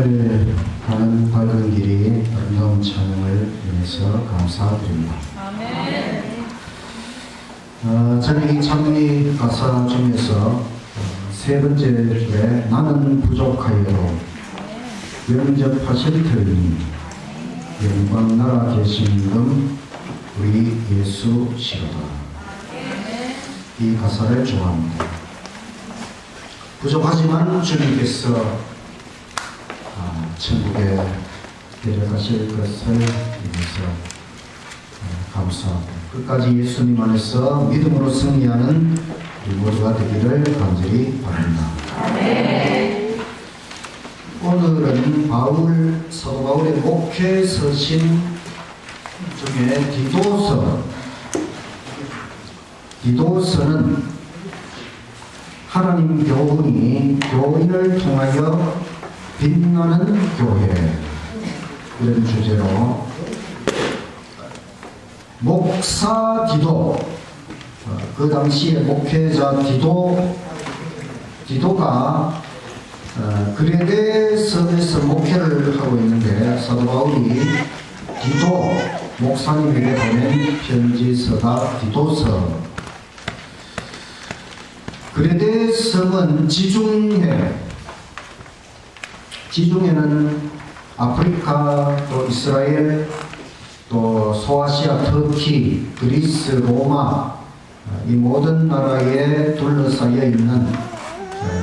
오늘 가는 밝은 길이 아름다운 찬양을 위해서 감사드립니다. 저는 이 찬미 가사 중에서 세 번째 줄에 나는 부족하여도 영접하실 터이니 영광 나라 계신 우리 예수시로다. 이 가사를 좋아합니다. 부족하지만 주님께서 천국에 데려가실 것을 위해서 감사하고 끝까지 예수님 안에서 믿음으로 승리하는 우리 모두가 되기를 간절히 바랍니다. 오늘은 사도 바울의 목회 서신 중에 디도서는 하나님 교훈이 교인을 통하여 빛나는 교회, 이런 주제로 목사 디도, 그 당시에 목회자 디도가 그레데 섬에서 목회를 하고 있는데 사도 바울이 디도 목사님에게 보낸 편지서가 디도서. 그레데 섬은 지중해는 아프리카, 또 이스라엘, 또 소아시아, 터키, 그리스, 로마, 이 모든 나라에 둘러싸여 있는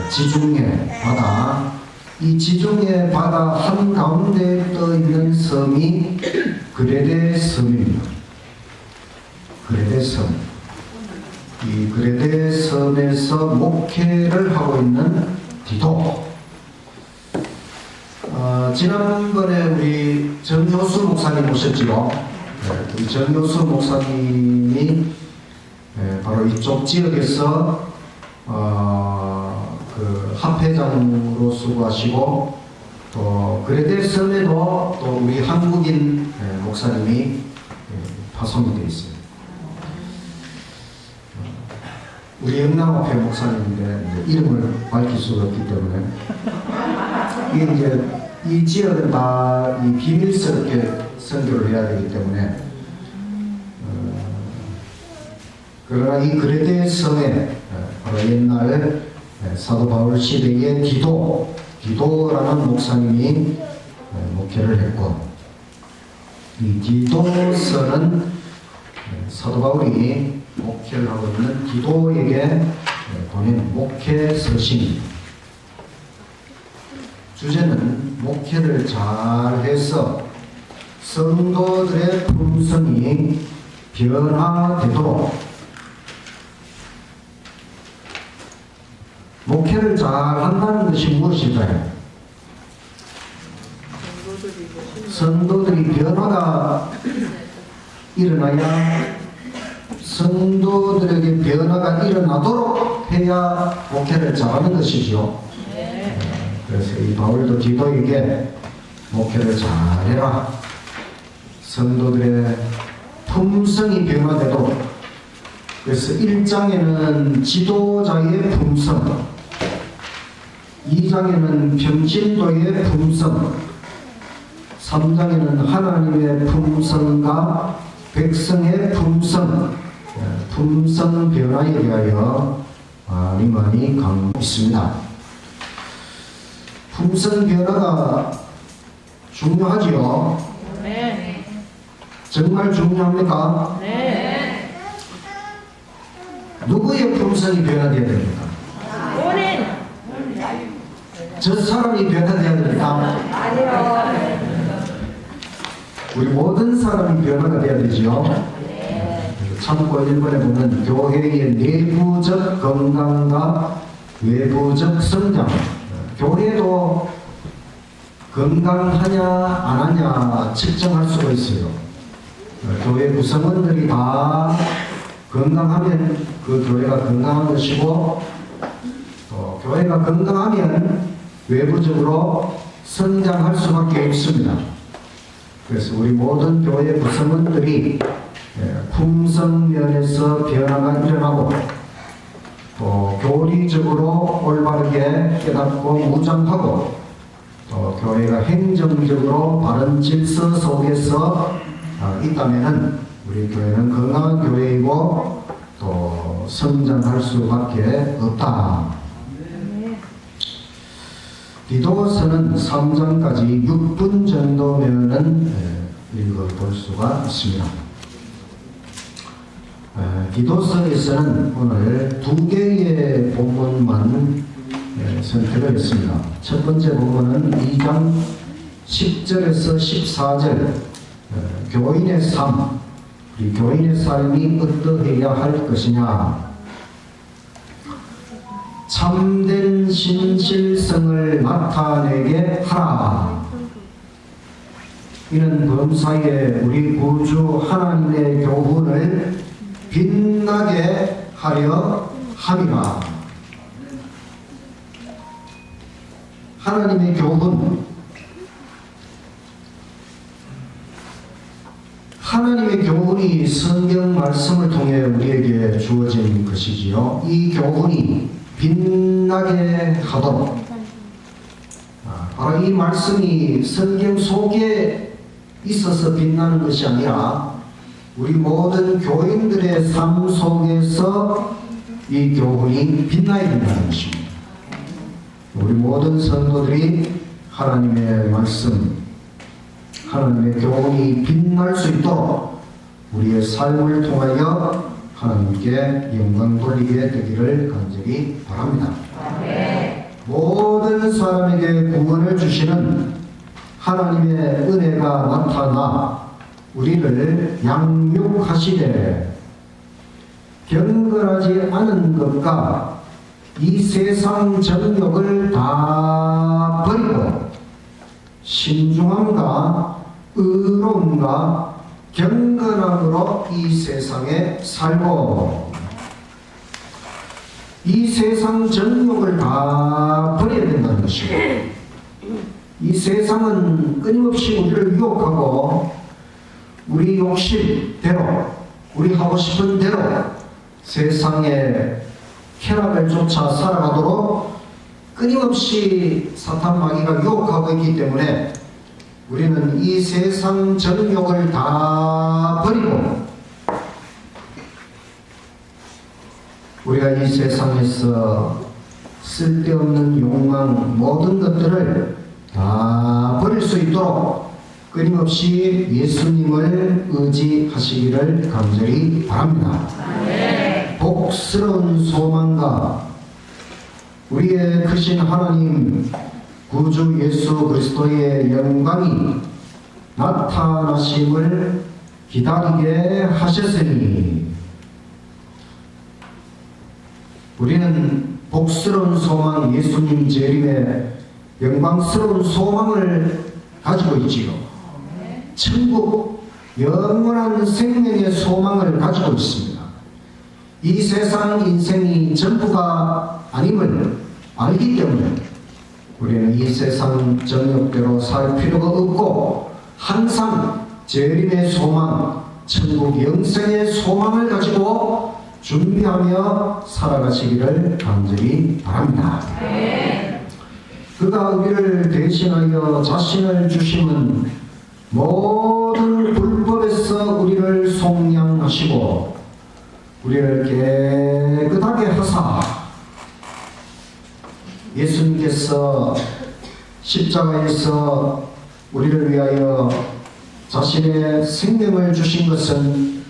지중해 바다, 이 지중해 바다 한가운데 떠 있는 섬이 그레데 섬입니다. 그레데 섬. 이 그레데 섬에서 목회를 하고 있는 디도. 지난번에 우리 정효수 목사님 오셨지요. 우리 정효수 목사님이 바로 이쪽 지역에서 그 합회장으로 수고하시고, 또 그레데 섬에도 또 우리 한국인 목사님이 파송이 되어 있습니다. 우리 영남합회 목사님인데 이름을 밝힐 수가 없기 때문에 이게 이제 이 지역은 다 이 비밀스럽게 선교를 해야 되기 때문에 그러나 이 그레데 섬에 바로 옛날 사도 바울 시대의 디도라는 목사님이 목회를 했고, 이 디도서는 사도 바울이 목회를 하고 있는 디도에게 보낸 목회 서신입니다. 주제는 목회를 잘해서 성도들의 품성이 변화되도록. 목회를 잘한다는 것이 무엇일까요? 성도들이 변화가 일어나야, 성도들에게 변화가 일어나도록 해야 목회를 잘하는 것이죠. 그래서 이 바울도 디도에게 목회를 잘해라, 성도들의 품성이 변화되도록. 그래서 1장에는 지도자의 품성, 2장에는 평신도의 품성, 3장에는 하나님의 품성과 백성의 품성 변화에 대하여 많이 강조 있습니다. 품성 변화가 중요하지요? 네. 정말 중요합니까? 네. 누구의 품성이 변화되어야 됩니까? 본인. 저 사람이 변화되어야 됩니까? 아니요. 우리 모든 사람이 변화가 되어야 되지요? 네. 참고 1번에 보면 교회의 내부적 건강과 외부적 성장. 교회도 건강하냐 안 하냐 측정할 수가 있어요. 교회 구성원들이 다 건강하면 그 교회가 건강한 것이고, 또 교회가 건강하면 외부적으로 성장할 수밖에 없습니다. 그래서 우리 모든 교회 구성원들이 품성면에서 변화가 일어나고, 또 교리적으로 올바르게 깨닫고 무장하고, 또 교회가 행정적으로 바른 질서 속에서 있다면은 우리 교회는 건강한 교회이고 또 성장할 수밖에 없다. 디도서는 3장까지 6분 정도면은 읽어볼 수가 있습니다. 디도서에서는 오늘 2개의 본문만 선택을 했습니다. 첫 번째 본문은 2장 10절에서 14절 교인의 삶, 우리 교인의 삶이 어떠해야 할 것이냐, 참된 신실성을 나타내게 하라. 이는 범사에 우리 구주 하나님의 교훈을 빛나게 하려 함이라. 하나님의 교훈, 하나님의 교훈이 성경 말씀을 통해 우리에게 주어진 것이지요. 이 교훈이 빛나게 하도록, 바로 이 말씀이 성경 속에 있어서 빛나는 것이 아니라 우리 모든 교인들의 삶 속에서 이 교훈이 빛나야 된다는 것입니다. 우리 모든 성도들이 하나님의 말씀, 하나님의 교훈이 빛날 수 있도록 우리의 삶을 통하여 하나님께 영광 돌리게 되기를 간절히 바랍니다. 모든 사람에게 구원을 주시는 하나님의 은혜가 나타나 우리를 양육하시되 경건하지 않은 것과 이 세상 정욕을 다 버리고 신중함과 의로움과 경건함으로 이 세상에 살고, 이 세상 정욕을 다 버려야 된다는 것이고, 이 세상은 끊임없이 우리를 유혹하고 우리 욕심대로, 우리 하고 싶은 대로 세상의 쾌락을 쫓아 살아가도록 끊임없이 사탄 마귀가 유혹하고 있기 때문에 우리는 이 세상 정욕을 다 버리고 우리가 이 세상에서 쓸데없는 욕망, 모든 것들을 다 버릴 수 있도록 끊임없이 예수님을 의지하시기를 간절히 바랍니다. 복스러운 소망과 우리의 크신 하나님 구주 예수 그리스도의 영광이 나타나심을 기다리게 하셨으니 우리는 복스러운 소망, 예수님 재림의 영광스러운 소망을 가지고 있지요. 천국, 영원한 생명의 소망을 가지고 있습니다. 이 세상 인생이 전부가 아님을 알기 때문에 우리는 이 세상 정욕대로 살 필요가 없고 항상 재림의 소망, 천국 영생의 소망을 가지고 준비하며 살아가시기를 간절히 바랍니다. 그가 우리를 대신하여 자신을 주심은 모든 불법에서 우리를 속량하시고 우리를 깨끗하게 하사 예수님께서 십자가에서 우리를 위하여 자신의 생명을 주신 것은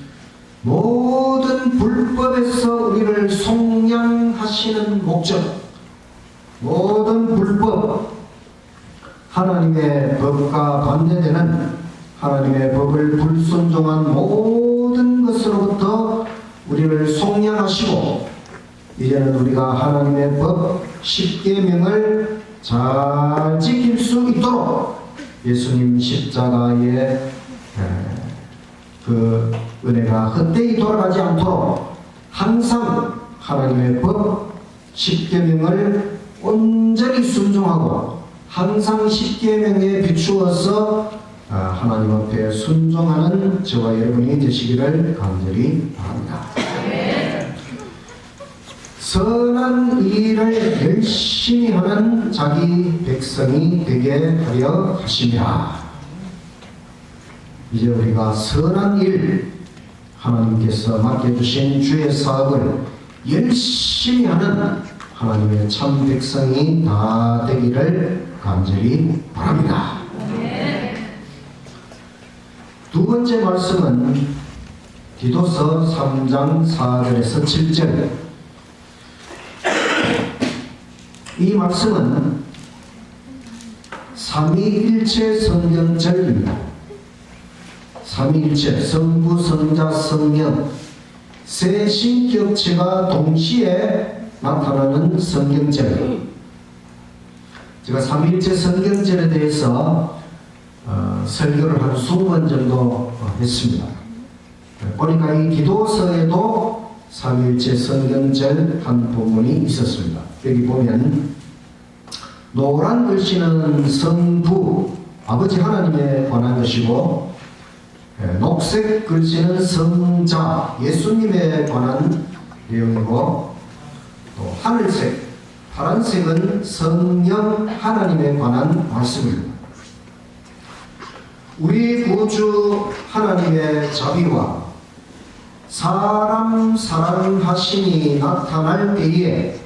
모든 불법에서 우리를 속량하시는 목적, 모든 불법, 하나님의 법과 반대되는 하나님의 법을 불순종한 모든 것으로부터 우리를 속량하시고 이제는 우리가 하나님의 법 십계명을 잘 지킬 수 있도록 예수님 십자가의 그 은혜가 헛되이 돌아가지 않도록 항상 하나님의 법 십계명을 온전히 순종하고 항상 십계명에 비추어서 하나님 앞에 순종하는 저와 여러분이 되시기를 간절히 바랍니다. 선한 일을 열심히 하는 자기 백성이 되게 하려 하시며, 이제 우리가 선한 일, 하나님께서 맡겨주신 주의 사업을 열심히 하는 하나님의 참 백성이 다 되기를 간절히 바랍니다. 두 번째 말씀은 디도서 3장 4절에서 7절. 이 말씀은 삼위일체 성경절입니다. 삼위일체, 성부, 성자, 성령, 세 신격체가 동시에 나타나는 성경절. 제가 삼위일체 성경절에 대해서 설교를 한 20번 정도 했습니다. 보니까 이 기도서에도 삼위일체 성경절 한 부분이 있었습니다. 여기 보면 노란 글씨는 성부, 아버지 하나님에 관한 것이고, 녹색 글씨는 성자, 예수님에 관한 내용이고, 또 하늘색, 파란색은 성령 하나님에 관한 말씀입니다. 우리 구주 하나님의 자비와 사람 사랑하심이 나타날 때에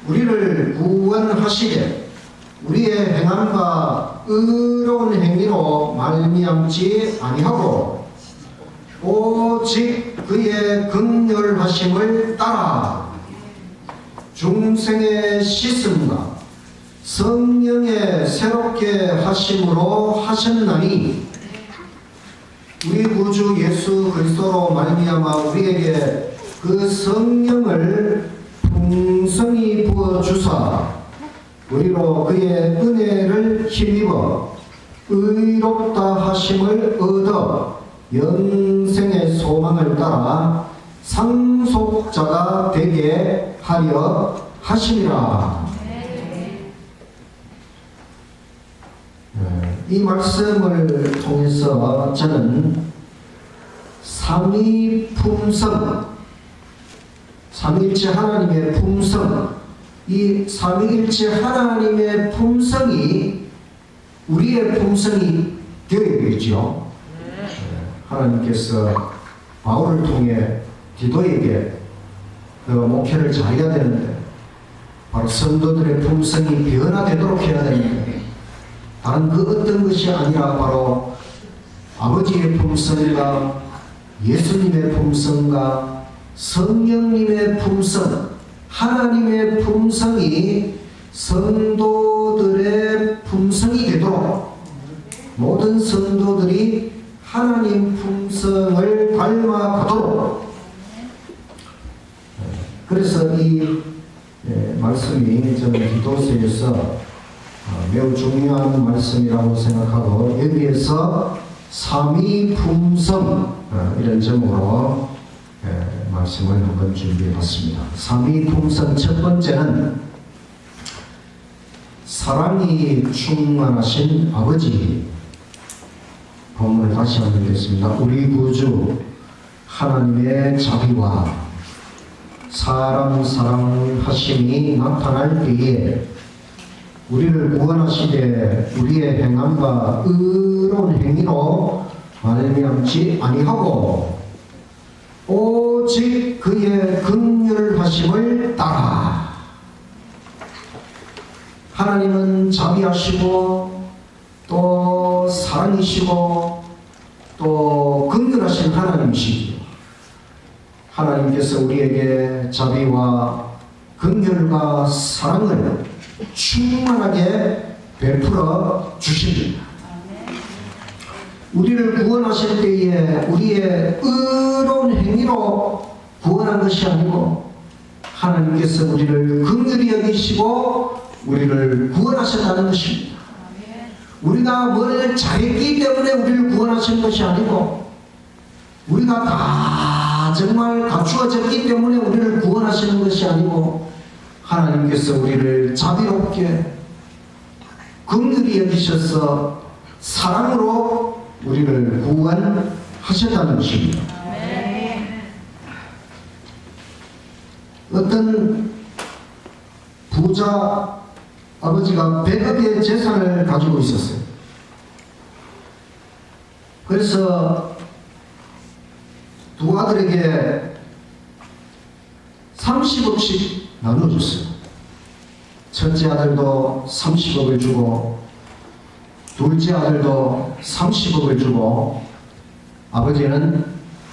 우리를 구원하시되 우리의 행함과 의로운 행위로 말미암지 아니하고 오직 그의 긍휼하심을 따라 중생의 씻음과 성령의 새롭게 하심으로 하셨나니, 우리 구주 예수 그리스도로 말미암아 우리에게 그 성령을 풍성히 부어주사 우리로 그의 은혜를 힘입어 의롭다 하심을 얻어 영생의 소망을 따라 상속자가 되게 하려 하심이라. 이 말씀을 통해서 저는 삼위품성, 삼위일체 하나님의 품성, 이 삼위일체 하나님의 품성이 우리의 품성이 되어야겠죠. 하나님께서 바울을 통해 디도에게 너가 목회를 잘해야 되는데 바로 성도들의 품성이 변화되도록 해야 되는데, 다른 그 어떤 것이 아니라 바로 아버지의 품성과 예수님의 품성과 성령님의 품성, 하나님의 품성이 성도들의 품성이 되도록 모든 성도들이 하나님 품성을 닮아가도록, 그래서 이 말씀이 저는 기도서에서 매우 중요한 말씀이라고 생각하고, 여기에서 삼위품성 이런 점으로 말씀을 한번 준비해 봤습니다. 삼위품성 첫 번째는 사랑이 충만하신 아버지. 본문을 다시 한번 읽겠습니다. 우리 구주 하나님의 자비와 사람 사랑하심이 나타날 때에 우리를 구원하시되 우리의 행함과 의로운 행위로 말미암지 아니하고 오직 그의 긍휼하심을 따라. 하나님은 자비하시고 또 사랑이시고 또 긍휼하신 하나님이시죠. 하나님께서 우리에게 자비와 긍휼과 사랑을 충만하게 베풀어 주십니다. 우리를 구원하실 때에 우리의 의로운 행위로 구원한 것이 아니고 하나님께서 우리를 긍휼히 여기시고 우리를 구원하셨다는 것입니다. 우리가 뭘 잘했기 때문에 우리를 구원하신 것이 아니고 우리가 다 정말 갖추어졌기 때문에 우리를 구원하시는 것이 아니고 하나님께서 우리를 자비롭게 긍휼히 여기셔서 사랑으로 우리를 구원하셨다는 것입니다. 어떤 부자 아버지가 100억의 재산을 가지고 있었어요. 그래서 두 아들에게 30억씩 나눠줬어요. 첫째 아들도 30억을 주고 둘째 아들도 30억을 주고 아버지는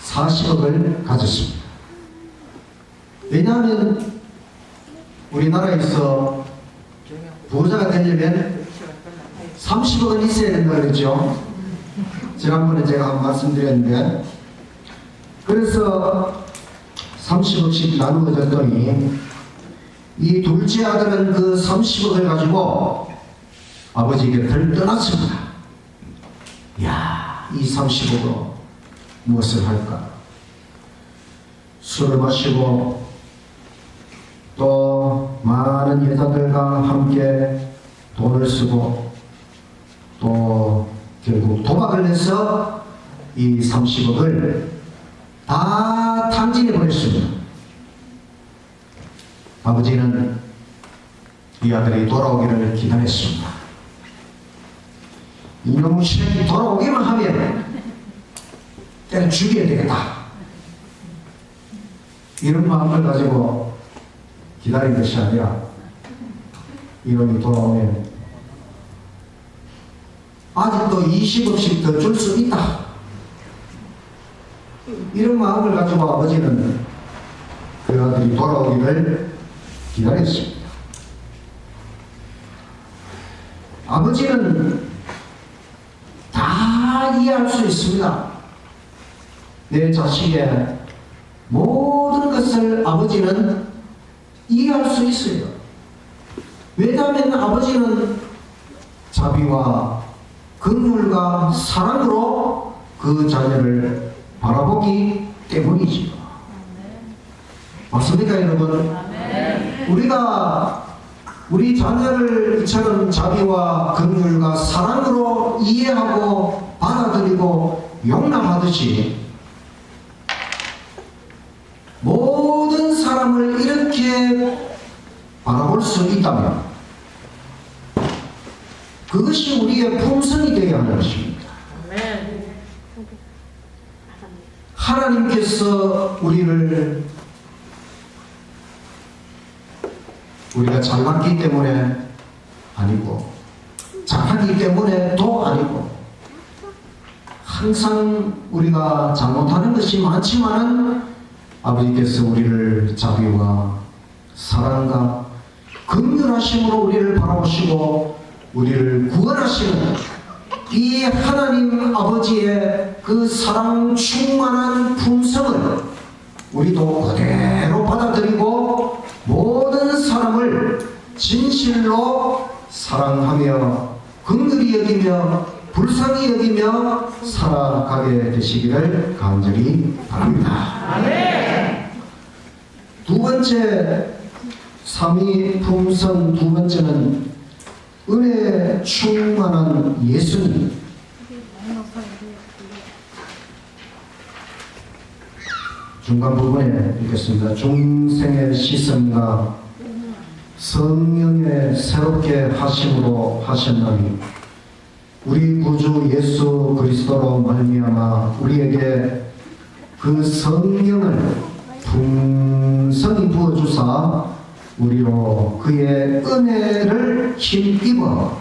40억을 가졌습니다. 왜냐하면 우리나라에서 부자가 되려면 30억은 있어야 된다고 그랬죠. 지난번에 제가 한번 말씀드렸는데, 그래서 30억씩 나누어졌더니 이 둘째 아들은 그 30억을 가지고 아버지 곁을 떠났습니다. 이야, 이 30억으로 무엇을 할까? 술을 마시고 또 많은 여자들과 함께 돈을 쓰고 또 결국 도박을 해서 이 30억을 다 탕진해 버렸습니다. 아버지는 이 아들이 돌아오기를 기다렸습니다. 이놈의 새끼 돌아오기만 하면 때려 죽여야 되겠다, 이런 마음을 가지고 기다린 것이 아니라 이놈이 돌아오면 아직도 20억씩 더 줄 수 있다, 이런 마음을 가지고 아버지는 그 아들이 돌아오기를 기다렸습니다. 아버지는 다 이해할 수 있습니다. 내 자식의 모든 것을 아버지는 이해할 수 있어요. 왜냐하면 아버지는 자비와 긍휼과 사랑으로 그 자녀를 바라보기 때문이지요. 맞습니까, 여러분? 우리가 우리 자녀를 이처럼 자비와 긍휼과 사랑으로 이해하고 받아들이고 용납하듯이 모든 사람을 이렇게 바라볼 수 있다면 그것이 우리의 품성이 되어야 하는 것입니다. 하나님께서 우리가 잘났기 때문에 아니고 잘하기 때문에도 아니고 항상 우리가 잘못하는 것이 많지만은 아버지께서 우리를 자비와 사랑과 긍휼하심으로 우리를 바라보시고 우리를 구원하시는 이 하나님 아버지의 그 사랑 충만한 품성을 우리도 그대로 받아들이고 모든 사람을 진실로 사랑하며 긍휼히 여기며 불쌍히 여기며 살아가게 되시기를 간절히 바랍니다. 아멘. 두 번째, 삼위 품성 두 번째는 은혜 충만한 예수님. 중간 부분에 읽겠습니다. 중생의 시선과 성령의 새롭게 하심으로 하셨나니 우리 구주 예수 그리스도로 말미암아 우리에게 그 성령을 풍성히 부어주사 우리로 그의 은혜를 힘입어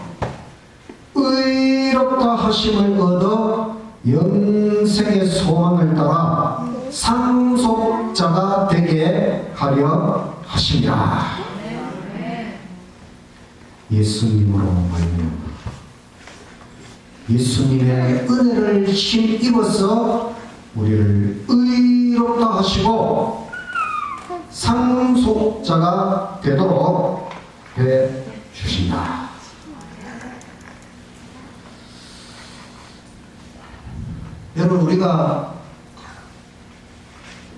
의롭다 하심을 얻어 영생의 소망을 따라 상속자가 되게 하려 하십니다. 예수님으로 말미암아 예수님의 은혜를 힘입어서 우리를 의롭다 하시고 상속자가 되도록 해 주신다. 여러분, 우리가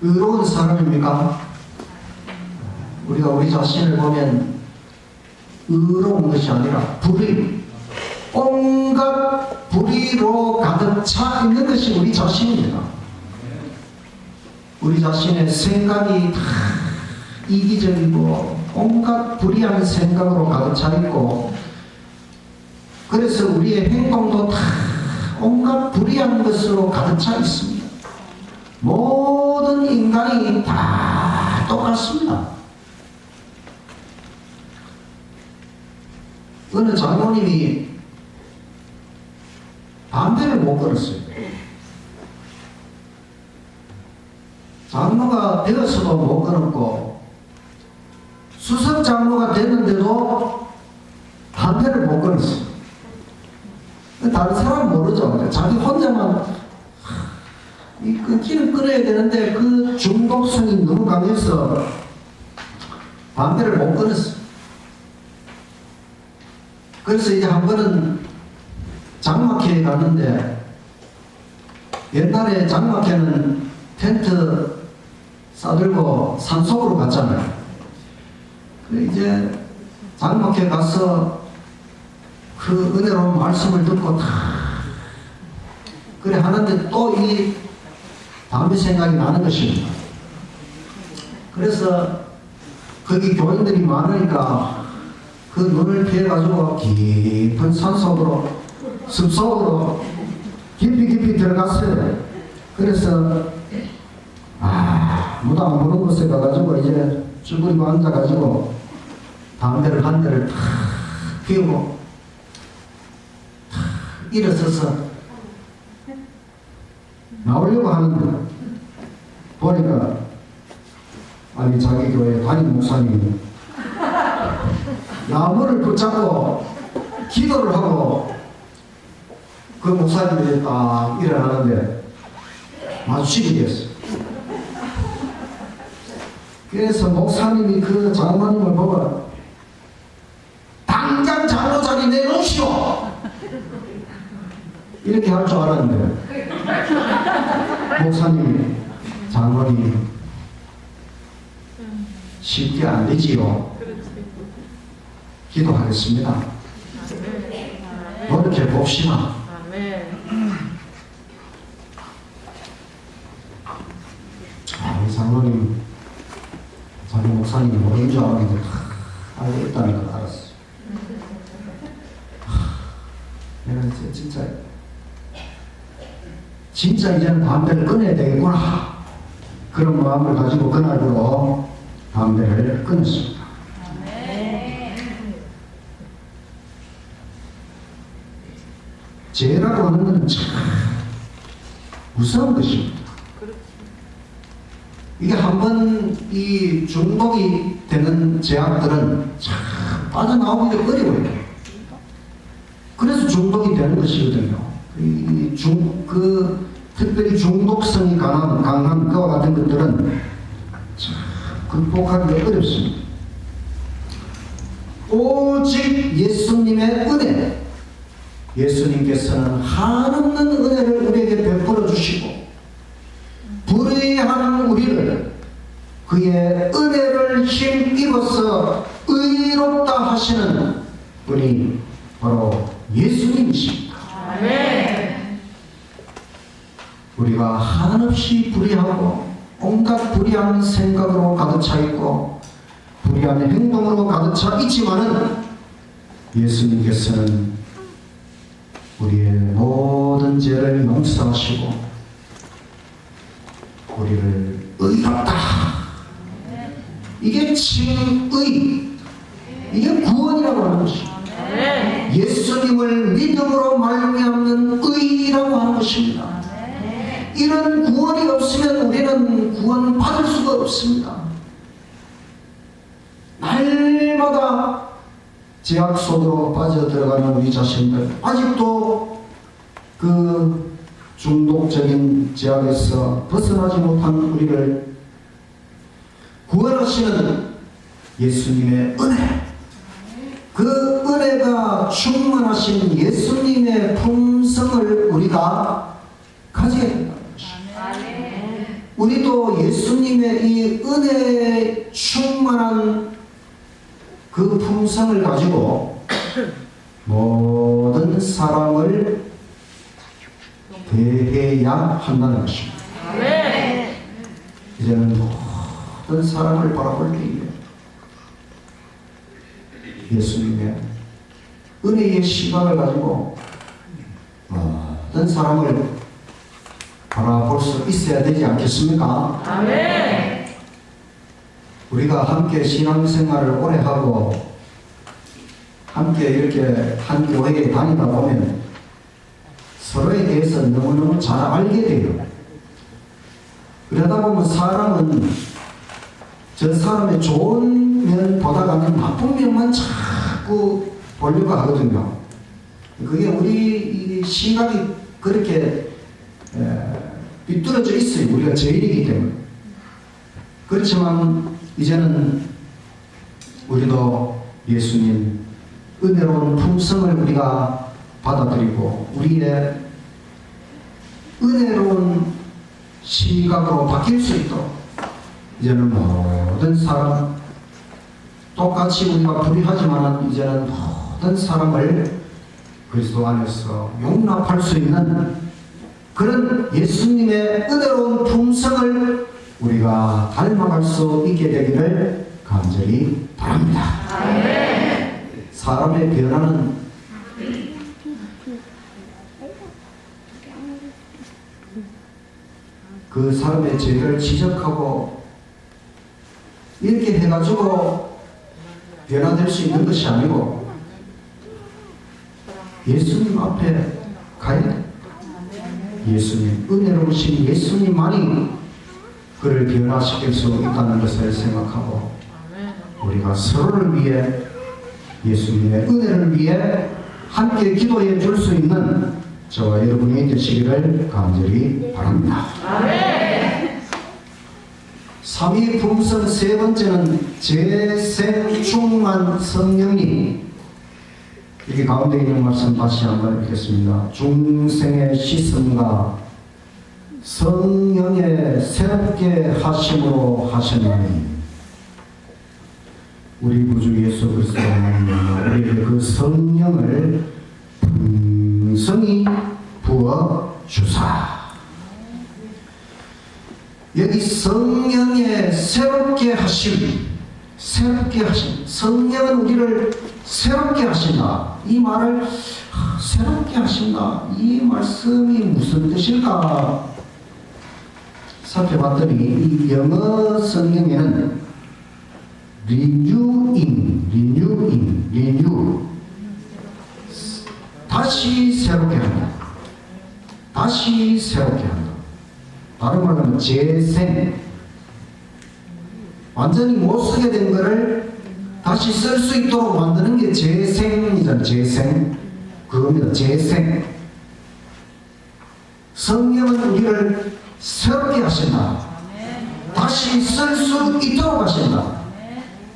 의로운 사람입니까? 우리가 우리 자신을 보면 의로운 것이 아니라 불의, 온갖 불의로 가득 차 있는 것이 우리 자신입니다. 우리 자신의 생각이 다 이기적이고 온갖 불의한 생각으로 가득 차 있고, 그래서 우리의 행동도 다 온갖 불의한 것으로 가득 차 있습니다. 모든 인간이 다 똑같습니다. 어느 장로님이 담배를 못 끊었어요. 장로가 되어서도 못 끊었고, 수석 장로가 됐는데도 담배를 못 끊었어요. 다른 사람은 모르죠. 자기 혼자만 이 끊기는 끊어야 되는데 그 중독성이 너무 강해서 담배를 못 끊었어요. 그래서 이제 한 번은 장막회에 갔는데, 옛날에 장막회는 텐트 싸들고 산속으로 갔잖아요. 이제 장막회 가서 그 은혜로운 말씀을 듣고 다 그래 하는데 또 이 담배 생각이 나는 것입니다. 그래서 거기 교인들이 많으니까 그 눈을 피해가지고 깊은 산속으로, 숲속으로 깊이 들어갔어요. 그래서 아무도 안 보는 곳에 가가지고 이제 쭈그리고 앉아가지고 담배를 한 대를 탁 피우고 탁 일어서서 나오려고 하는데 보니까 아니 자기 교회 담임 목사님이 나무를 붙잡고 기도를 하고 그 목사님이 딱 일어나는데 마주치게 됐어요. 그래서 목사님이 그 장로님을 보고 당장 장로 자리 내놓으시오! 이렇게 할 줄 알았는데 목사님이 장로님 쉽게 안 되지요. 기도하겠습니다. 노력해 봅시다. 이 장로님, 자기 목사님이 모르는 줄 알았는데 알고 있다는 걸 알았어요. 내가 진짜 이제는 담배를 끊어야 되겠구나, 그런 마음을 가지고 그날부로 담배를 끊었습니다. 죄라고 하는 것은 참 무서운 것입니다. 이게 한번 이 중독이 되는 제약들은 참 빠져나오기가 어려워요. 그래서 중독이 되는 것이거든요. 특별히 중독성이 강한 그와 같은 것들은 참 극복하기 어렵습니다. 오직 예수님의 은혜, 예수님께서는 한없는 은혜를 우리에게 베풀어 주시고 불의한 우리를 그의 은혜를 힘입어서 의롭다 하시는 분이 바로 예수님이십니다. 아멘. 우리가 한없이 불의하고 온갖 불의한 생각으로 가득 차 있고 불의한 행동으로 가득 차 있지만은 예수님께서는 우리의 모든 죄를 용서하시고 우리를 의롭다. 이게 칭의, 이게 구원이라고 하는 것입니다. 예수님을 믿음으로 말미암는 의라고 하는 것입니다. 이런 구원이 없으면 우리는 구원받을 수가 없습니다. 날마다 제약 속으로 빠져들어가는 우리 자신들, 아직도 그 중독적인 제약에서 벗어나지 못한 우리를 구원하시는 예수님의 은혜, 그 은혜가 충만하신 예수님의 품성을 우리가 가져야 된다는 것입니다. 우리도 예수님의 이 은혜에 충만한 그 품성을 가지고 모든 사람을 대해야 한다는 것입니다. 이제는 모든 사람을 바라볼 때에 예수님의 은혜의 시각을 가지고 모든 사람을 바라볼 수 있어야 되지 않겠습니까? 아멘. 우리가 함께 신앙생활을 오래 하고 함께 이렇게 한 교회에 다니다 보면 서로에 대해서 너무너무 잘 알게 돼요. 그러다 보면 사람은 저 사람의 좋은 면 보다가는 나쁜 면만 자꾸 보려고 하거든요. 그게 우리 이 시각이 그렇게 삐뚤어져 있어요. 우리가 죄인이기 때문에. 그렇지만 이제는 우리도 예수님 은혜로운 품성을 우리가 받아들이고 우리의 은혜로운 시각으로 바뀔 수 있도록 이제는 모든 사람 똑같이 우리가 불의하지만 이제는 모든 사람을 그리스도 안에서 용납할 수 있는 그런 예수님의 은혜로운 품성을 우리가 닮아갈 수 있게 되기를 간절히 바랍니다. 사람의 변화는 그 사람의 죄를 지적하고 이렇게 해가지고 변화될 수 있는 것이 아니고 예수님 앞에 가야 돼. 예수님, 은혜로우신 예수님만이 그를 변화시킬 수 있다는 것을 생각하고 우리가 서로를 위해 예수님의 은혜를 위해 함께 기도해 줄 수 있는 저와 여러분이 되시기를 간절히 바랍니다. 삼위 품성 세 번째는 재생 충만 성령님. 여기 가운데 있는 말씀 다시 한번 읽겠습니다. 중생의 씻음과 성령의 새롭게 하심으로 하셨나니 우리 구주 예수 그리스도 하나님 우리에게 그 성령을 풍성히 부어 주사. 여기 성령의 새롭게 하심, 성령은 우리를 새롭게 하신다. 이 말을 새롭게 하신다. 이 말씀이 무슨 뜻일까 살펴봤더니 이 영어 성경에는 renew 다시 새롭게 한다. 다시 새롭게 한다. 다른 말로 하면 재생. 완전히 못 쓰게 된 거를 다시 쓸 수 있도록 만드는 게 재생이잖아요. 재생. 그겁니다. 재생. 성령은 우리를 새롭게 하신다. 다시 쓸 수 있도록 하신다.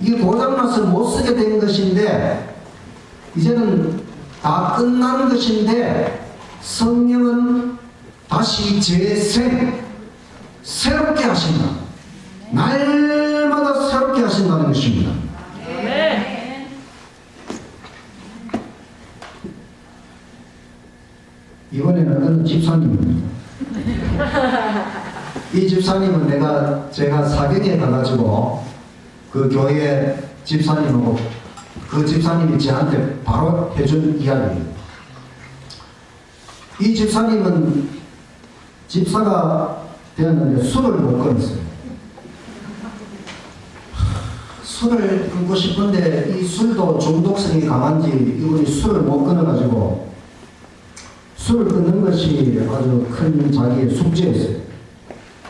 이게 고장나서 못 쓰게 된 것인데 이제는 다 끝난 것인데 성령은 다시 재생, 새롭게 하신다. 날마다 새롭게 하신다는 것입니다. 이번에는 어느 집사님입니다. 이 집사님은 제가 사경에 가가지고 그 교회 집사님하고 그 집사님이 저한테 바로 해준 이야기입니다. 이 집사님은 집사가 되었는데 술을 못 끊었어요. 술을 끊고 싶은데 이 술도 중독성이 강한지 이분이 술을 못 끊어가지고 술을 끊는 것이 아주 큰 자기의 숙제였어요.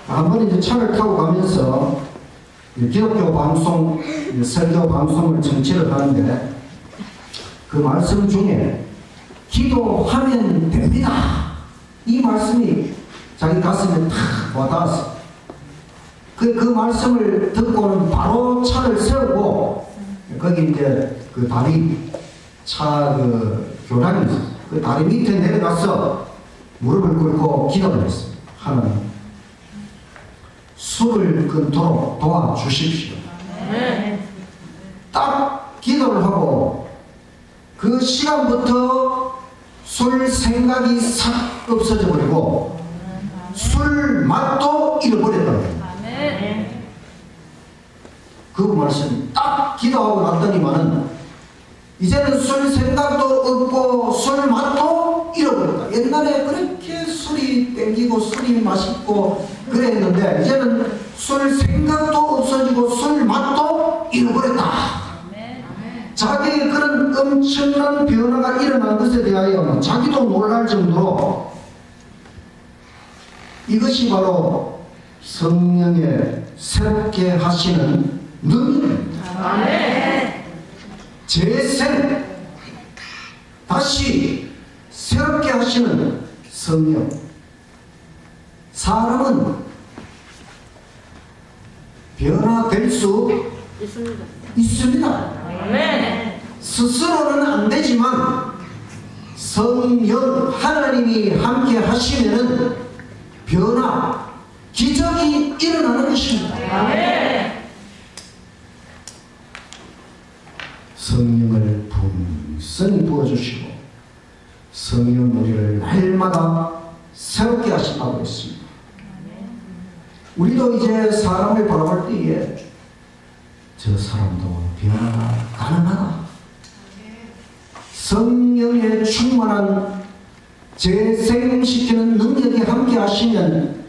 한 번 이제 차를 타고 가면서 기독교 방송, 설교 방송을 청취를 하는데 그 말씀 중에 기도하면 됩니다. 이 말씀이 자기 가슴에 탁 와닿았어. 그 말씀을 듣고는 바로 차를 세우고 거기 이제 그 다리 차 교량이 있었어. 그 다리 밑에 내려가서 무릎을 꿇고 기도를 했어요. 하나님, 술을 끊도록 도와주십시오. 딱 기도를 하고 그 시간부터 술 생각이 싹 없어져 버리고 술 맛도 잃어버렸다고. 그 말씀 딱 기도하고 났더니만은 이제는 술 생각도 없고 술 맛도 잃어버렸다. 옛날에 그렇게 술이 땡기고 술이 맛있고 그랬는데 이제는 술 생각도 없어지고 술 맛도 잃어버렸다. 자기에게 그런 엄청난 변화가 일어난 것에 대하여 자기도 놀랄 정도로 이것이 바로 성령의 새롭게 하시는 능력입니다. 재생, 다시 새롭게 하시는 성령. 사람은 변화될 수 있습니다. 스스로는 안 되지만 성령 하나님이 함께 하시면은 변화, 기적이 일어나는 것입니다. 성령을 풍성히 부어주시고 성령 우리를 날마다 새롭게 하신다고 했습니다. 우리도 이제 사람을 바라볼 때에 저 사람도 변화가 가능하다. 성령의 충만한 재생시키는 능력이 함께 하시면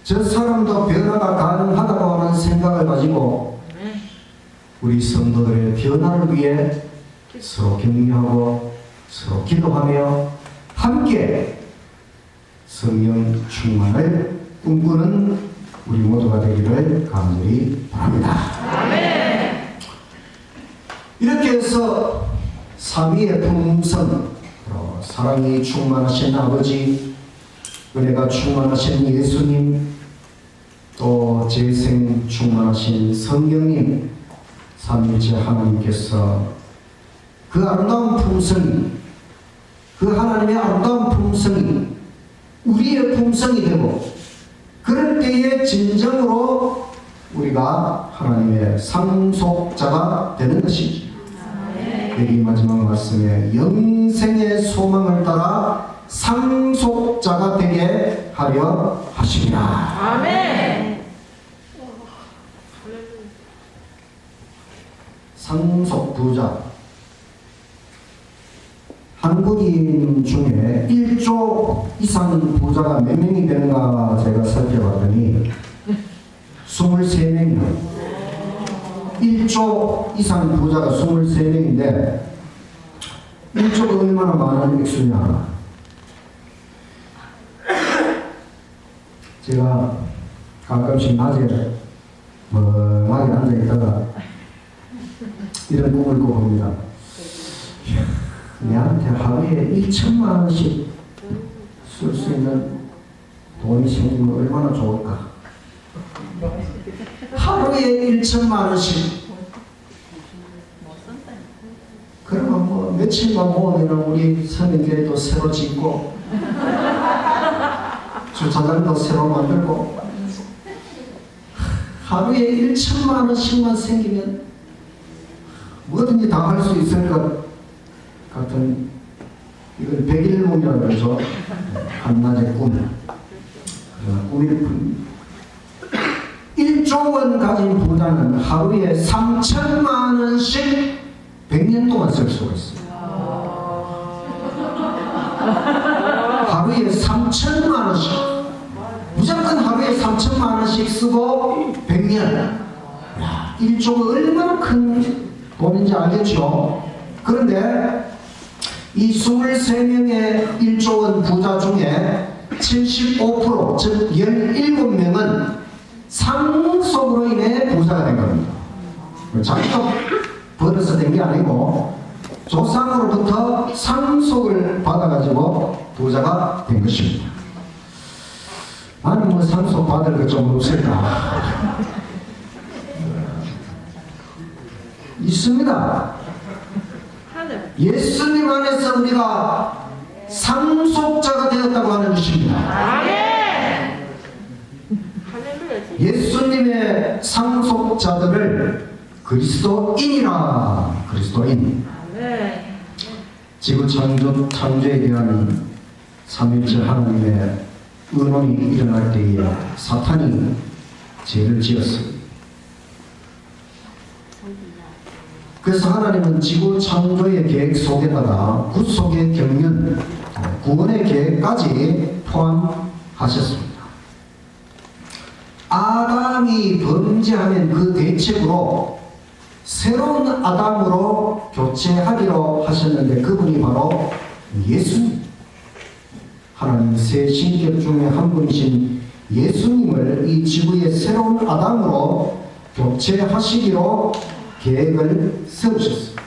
저 사람도 변화가 가능하다고 하는 생각을 가지고 우리 성도들의 변화를 위해 서로 격려하고 서로 기도하며 함께 성령 충만을 꿈꾸는 우리 모두가 되기를 간절히 바랍니다. 이렇게 해서 삼위의 품성, 사랑이 충만하신 아버지, 은혜가 충만하신 예수님, 또 재생 충만하신 성령님, 삼위일체 하나님께서 그 아름다운 품성이, 그 하나님의 아름다운 품성이 우리의 품성이 되고, 그럴 때에 진정으로 우리가 하나님의 상속자가 되는 것이지. 여기 마지막 말씀에 영생의 소망을 따라 상속자가 되게 하려 하시리라. 아멘. 상속부자. 한국인 중에 1조 이상 부자가 몇 명이 되는가 제가 살펴봤더니 23명이요. 1조 이상 부자가 23명인데 1조가 얼마나 많은 액수냐. 제가 가끔씩 낮에 멍하게 앉아있다가 이런 꿈을 꿔봅니다. 내한테 하루에 1천만 원씩 쓸 수 있는 돈이 생기면 얼마나 좋을까. 하루에 1천만 원씩. 그러면 뭐 며칠만 모으면 우리 서민교회도 새로 짓고 주차장도 새로 만들고 하루에 1천만 원씩만 생기면 뭐든지 다 할 수 있을 것 같은, 이건 백일몽이라고 해서 한낮의 꿈, 꿈일 뿐. 1조 원 가진 부자는 하루에 3천만 원씩 100년 동안 쓸 수가 있어요. 하루에 3천만 원씩. 무조건 하루에 3천만 원씩 쓰고 100년. 1조가 얼마나 큰 돈인지 알겠죠? 그런데 이 23명의 1조 원 부자 중에 75%, 즉 17명은 상속으로 인해 부자가 된 겁니다. 자기가 벌어서 된 게 아니고 조상으로부터 상속을 받아가지고 부자가 된 것입니다. 나는 뭐 상속 받을 것 좀 없을까? 있습니다. 예수님 안에서 우리가 상속자가 되었다고 하는 것입니다. 아멘. 예수님의 상속자들을 그리스도인이라. 그리스도인. 아멘. 지구 창조에 대한 삼위일체 하나님의 의논이 일어날 때에 사탄이 죄를 지었습니다. 그래서 하나님은 지구 창조의 계획 속에다가 구속의 경륜, 구원의 계획까지 포함하셨습니다. 아담이 범죄하면 그 대책으로 새로운 아담으로 교체하기로 하셨는데 그분이 바로 예수님. 하나님 세 신격 중에 한 분이신 예수님을 이 지구의 새로운 아담으로 교체하시기로 계획을 세우셨습니다.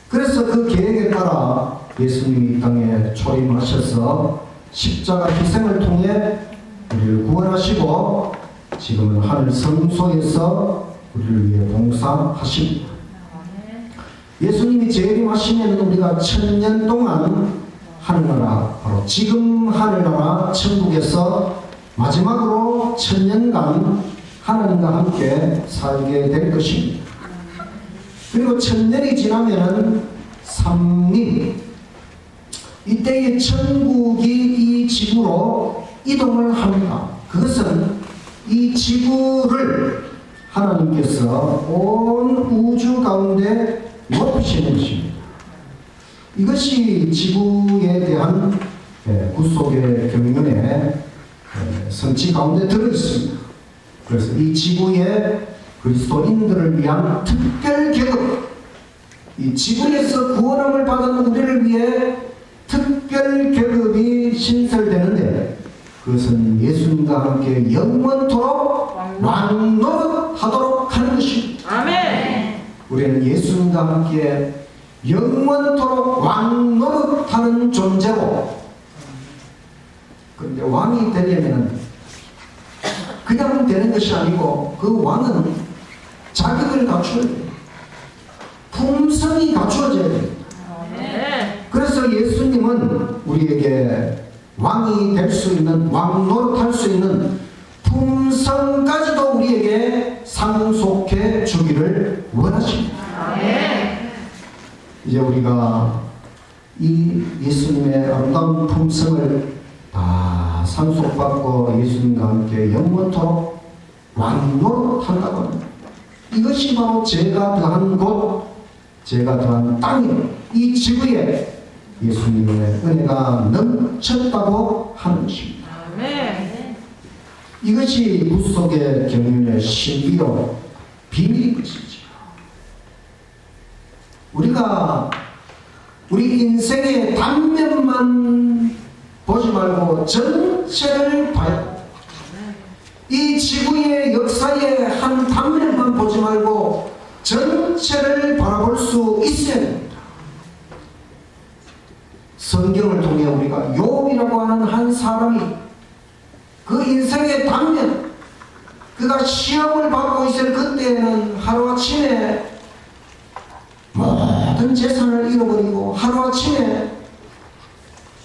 그래서 그 계획에 따라 예수님이 이 땅에 초림하셔서 십자가 희생을 통해 우리를 구원하시고 지금은 하늘 성소에서 우리를 위해 봉사하십니다. 예수님이 재림하시면 우리가 1000년 동안 하늘나라, 바로 지금 하늘나라 천국에서 마지막으로 1000년간 하나님과 함께 살게 될 것입니다. 그리고 1000년이 지나면은 삼림, 이때의 천국이 이 지구로 이동을 합니다. 그것은 이 지구를 하나님께서 온 우주 가운데 높이시는 것입니다. 이것이 지구에 대한 구속의 경륜의 성취 가운데 들어있습니다. 그래서 이 지구의 그리스도인들을 위한 특별 계급, 이 지구에서 구원함을 받은 우리를 위해 특별 계급이 신설되는데 그것은 예수님과 함께 영원토록 왕노릇하도록 하는 것입니다. 아멘. 우리는 예수님과 함께 영원토록 왕노릇하는 존재고, 그런데 왕이 되려면 그냥 되는 것이 아니고 그 왕은 자격을 갖춰야 돼요. 품성이 갖추어져야 돼요. 그래서 예수님은 우리에게 왕이 될 수 있는, 왕 노릇할 수 있는 품성까지도 우리에게 상속해 주기를 원하십니다. 이제 우리가 이 예수님의 아름다운 품성을 다 상속받고 예수님과 함께 영원토록 왕 노릇한다고 합니다. 이것이 바로 제가 더한 곳, 제가 더한 땅이에요. 이 지구에 예수님의 은혜가 넘쳤다고 하는 것입니다. 이것이 구속의 경륜의 신비요 비밀인 것이죠. 우리가 우리 인생의 단면만 보지 말고 전체를 봐야 합니다. 이 지구의 역사의 한 단면만 보지 말고 전체를 바라볼 수 있어야 됩니다. 성경을 통해 우리가 욥이라고 하는 한 사람이 그 인생의 단면, 그가 시험을 받고 있을 그때에는 하루아침에 모든 재산을 잃어버리고 하루아침에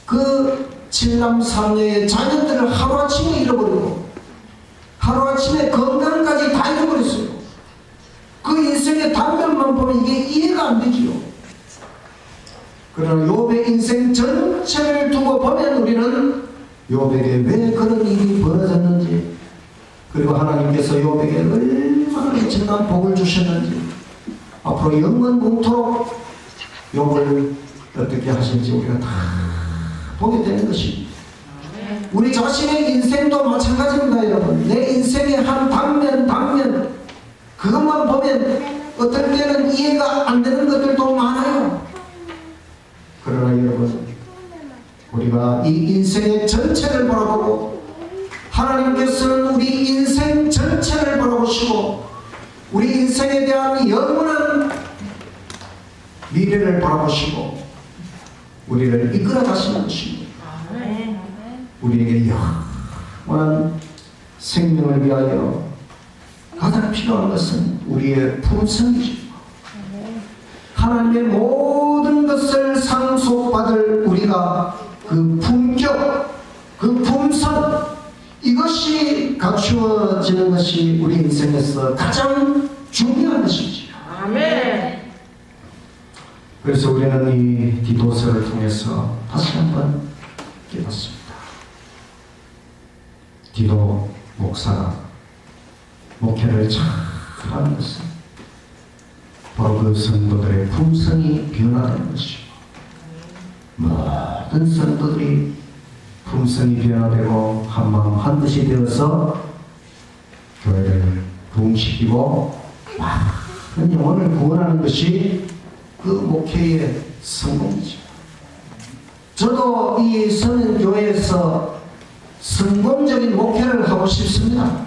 그 칠남 삼녀의 자녀들을 하루아침에 잃어버리고 하루아침에 건강까지 다 잃어버렸어요. 그 인생의 단면만 보면 이게 이해가 안 되지요. 그러나 욥의 인생 전체를 두고 보면 우리는 욥에게 왜 그런 일이 벌어졌는지, 그리고 하나님께서 욥에게 얼마나 엄청난 복을 주셨는지, 앞으로 영원토록 욥을 어떻게 하실지 우리가 다 보게 되는 것입니다. 우리 자신의 인생도 마찬가지입니다. 여러분, 내 인생의 한 단면 그것만 보면 어떨 때는 이해가 안 되는 것들도 많아요. 그러나 여러분, 우리가 이 인생의 전체를 바라보고 하나님께서는 우리 인생 전체를 바라보시고 우리 인생에 대한 영원한 미래를 바라보시고 우리를 이끌어 가시는 것입니다. 우리에게 영원한 생명을 위하여 가장 필요한 것은 우리의 품성이죠. 하나님의 모든 것을 상속받을 우리가 그 품격, 그 품성, 이것이 갖추어지는 것이 우리 인생에서 가장 중요한 것이지요. 아멘. 그래서 우리는 이 디도서를 통해서 다시 한번 깨닫습니다. 디도 목사가 목회를 잘 하는 것은 바로 그 성도들의 품성이 변화되는 것이고, 모든 성도들이 품성이 변화되고 한마음 한뜻이 되어서 교회를 부흥시키고 많은 영혼을 구원하는 것이 그 목회의 성공이죠. 저도 이 서면교회에서 성공적인 목회를 하고 싶습니다.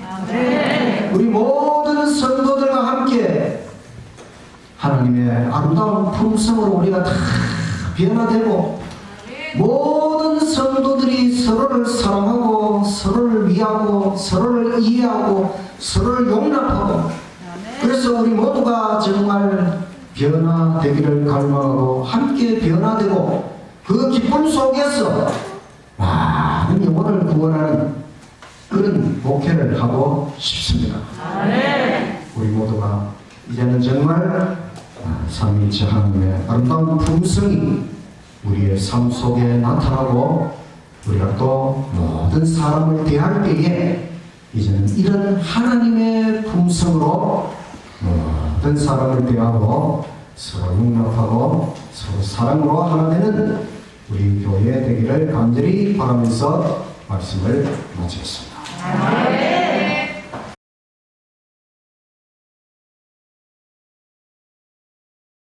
우리 모든 성도들과 함께 하나님의 아름다운 품성으로 우리가 다 변화되고, 모든 성도들이 서로를 사랑하고 서로를 위하고 서로를 이해하고 서로를 용납하고, 그래서 우리 모두가 정말 변화되기를 갈망하고 함께 변화되고 그 기쁨 속에서 많은 영혼을 구원하는 그런 목회를 하고 싶습니다. 우리 모두가 이제는 정말 삼위일체 하나님의 아름다운 품성이 우리의 삶 속에 나타나고, 우리가 또 모든 사람을 대할 때에 이제는 이런 하나님의 품성으로 모든 사람을 대하고 서로 용납하고 서로 사랑으로 하나 되는 우리 교회 되기를 간절히 바라면서 말씀을 마치겠습니다.